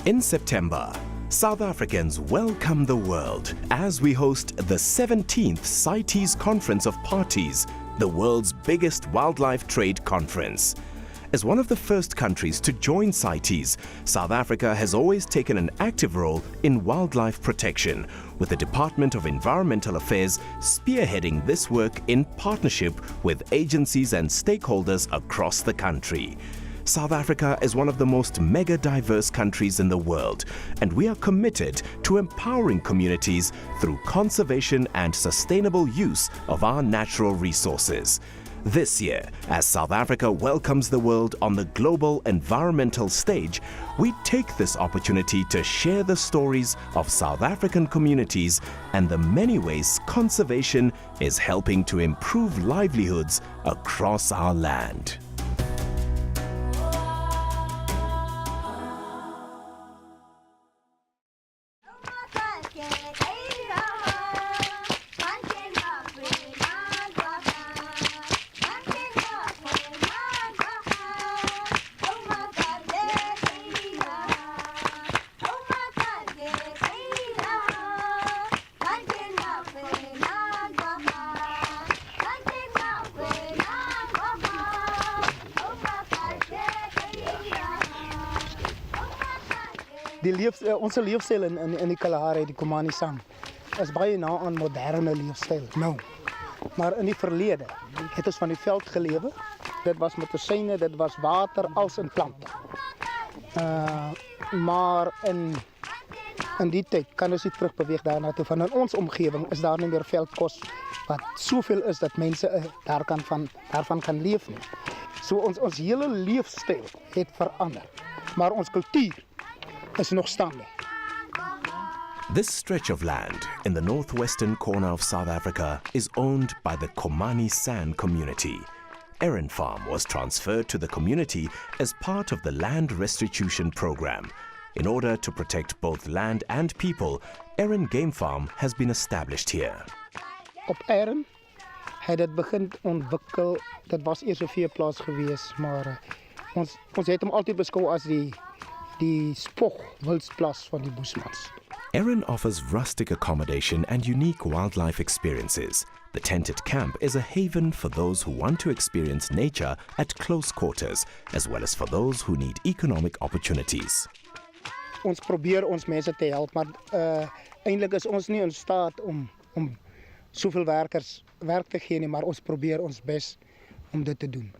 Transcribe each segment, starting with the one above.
In September, South Africans welcome the world as we host the 17th CITES Conference of Parties, the world's biggest wildlife trade conference. As one of the first countries to join CITES, South Africa has always taken an active role in wildlife protection, with the Department of Environmental Affairs spearheading this work in partnership with agencies and stakeholders across the country. South Africa is one of the most mega-diverse countries in the world, and we are committed to empowering communities through conservation and sustainable use of our natural resources. This year, as South Africa welcomes the world on the global environmental stage, we take this opportunity to share the stories of South African communities and the many ways conservation is helping to improve livelihoods across our land. Onze leefstyl in die Kalahari, die Komani San, is baie na aan moderne leefstyl nou. Maar in die verlede het ons van die veld gelewe. Dit was met tosyne, dit was water, als en plante. Maar in die tyd kan ons nie terugbeweeg daarna toe. Van in ons omgewing is daar nie meer veldkos wat soveel is dat mense daarvan kan leef nie. So ons hele leefstyl het verander. Maar ons kultuur is nog staande. This stretch of land in the northwestern corner of South Africa is owned by the Komani San community. Erin Farm was transferred to the community as part of the land restitution program. In order to protect both land and people, Erin Game Farm has been established here. Op Erin het dit begin ontwikkel. Dit was eers 'n veeplaas gewees, maar ons het hom altyd beskou as die spogwildsplaas van die Bushmans. Erin offers rustic accommodation and unique wildlife experiences. The tented camp is a haven for those who want to experience nature at close quarters, as well as for those who need economic opportunities. Ons probeer ons mense te help, maar eintlik is ons nie in staat om soveel werkers werk te gee nie, maar ons probeer ons bes om dit te doen.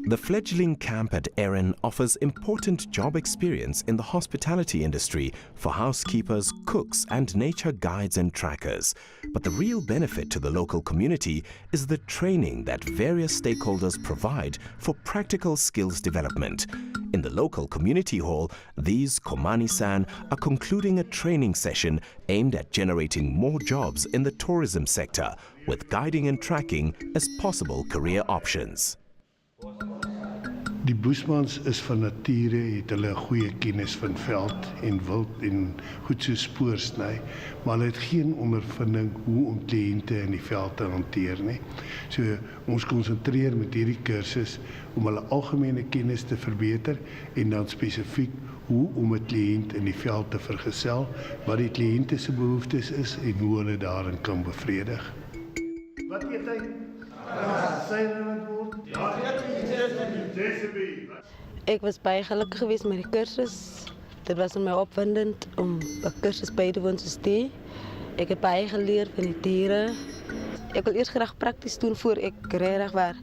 The fledgling camp at Erin offers important job experience in the hospitality industry for housekeepers, cooks, and nature guides and trackers. But the real benefit to the local community is the training that various stakeholders provide for practical skills development. In the local community hall, these Komani San are concluding a training session aimed at generating more jobs in the tourism sector, with guiding and tracking as possible career options. Die Bushmans is van nature, het hulle 'n goeie kennis van veld en wild en goed so spoorsny, maar hulle het geen ondervinding hoe om kliënte in die veld te hanteer nie. So ons konsentreer met hierdie kursus om hulle algemene kennis te verbeter en dan spesifiek hoe om 'n kliënt in die veld te vergesel, wat die kliënte se behoeftes is en hoe hulle daarin kan bevredig. Wat eet hy? Ek was baie gelukkig geweest met die kursus. Dit was vir my opwindend om 'n kursus by te woon soos die. Ek het baie geleer van die diere. Ek wil eers graag prakties doen voor ek regtig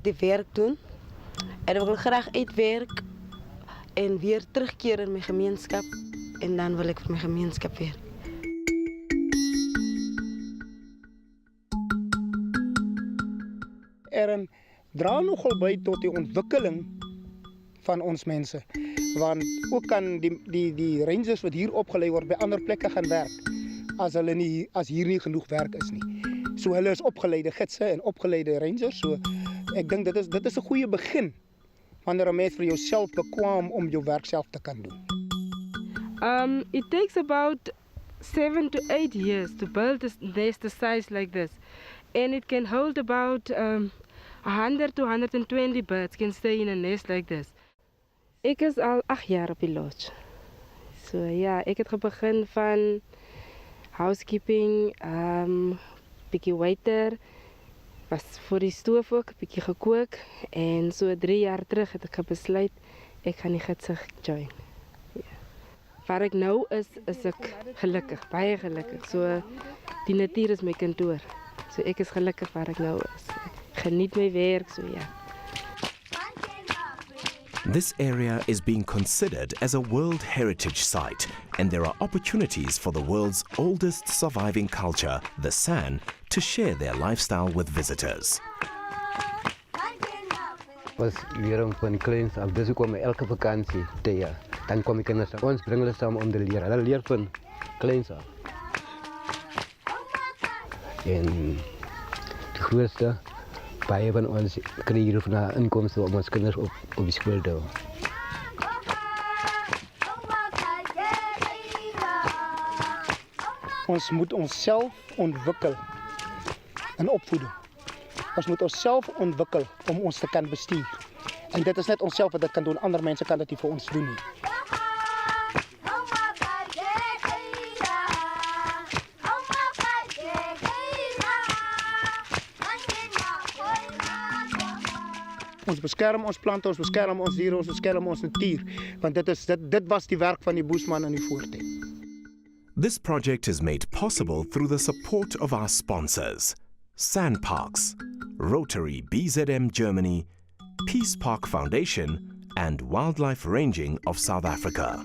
die werk doen. En ek wil graag uitwerk en weer terugkeer in my gemeenskap. En dan wil ek vir my gemeenskap werk. Erin dra nogal by tot die ontwikkeling van ons mense, want ook kan die rangers wat hier opgelei word by ander plekke gaan werk as hier nie genoeg werk is nie. So hulle is opgeleide gidse en opgeleide rangers, so ek dink dit is 'n goeie begin wanneer 'n mens vir jouself bekwam om jou werk self te kan doen. It takes about 7 to 8 years to build a nest the size like this, and it can hold about 100 to 120 birds can stay in a nest like this. Ek is al 8 jaar op die lodge. So ja, ek het begin van housekeeping, bietjie waiter, was voor die stoof ook, bietjie gekook en so 3 jaar terug het ek besluit ek gaan die gidsig join. Ja. Waar ek nou is ek gelukkig, baie gelukkig. So die natuur is my kantoor. So ek is gelukkig waar ek nou is. Ek geniet my werk, so ja. This area is being considered as a World Heritage Site, and there are opportunities for the world's oldest surviving culture, the San, to share their lifestyle with visitors. Was leren van kleins af, dus ik kwam elke vakantie tegen. Dan kwam ik naar ons brengen hulle samen om te leren. Hulle leer van kleins af. En de grootste baie van ons kry hier van inkomste om ons kinders op die skool te hou. Ons moet onsself ontwikkel in opvoeding. Ons moet onsself ontwikkel om ons te kan bestuur. En dit is net onsself wat dit kan doen, ander mense kan dit nie vir ons doen nie. Ons beskerm ons plante, ons beskerm ons diere, ons beskerm ons natuur, want dit was die werk van die Boesman in die voortyd. This project is made possible through the support of our sponsors: Sandparks, Rotary BZM Germany, Peace Park Foundation, and Wildlife Ranging of South Africa.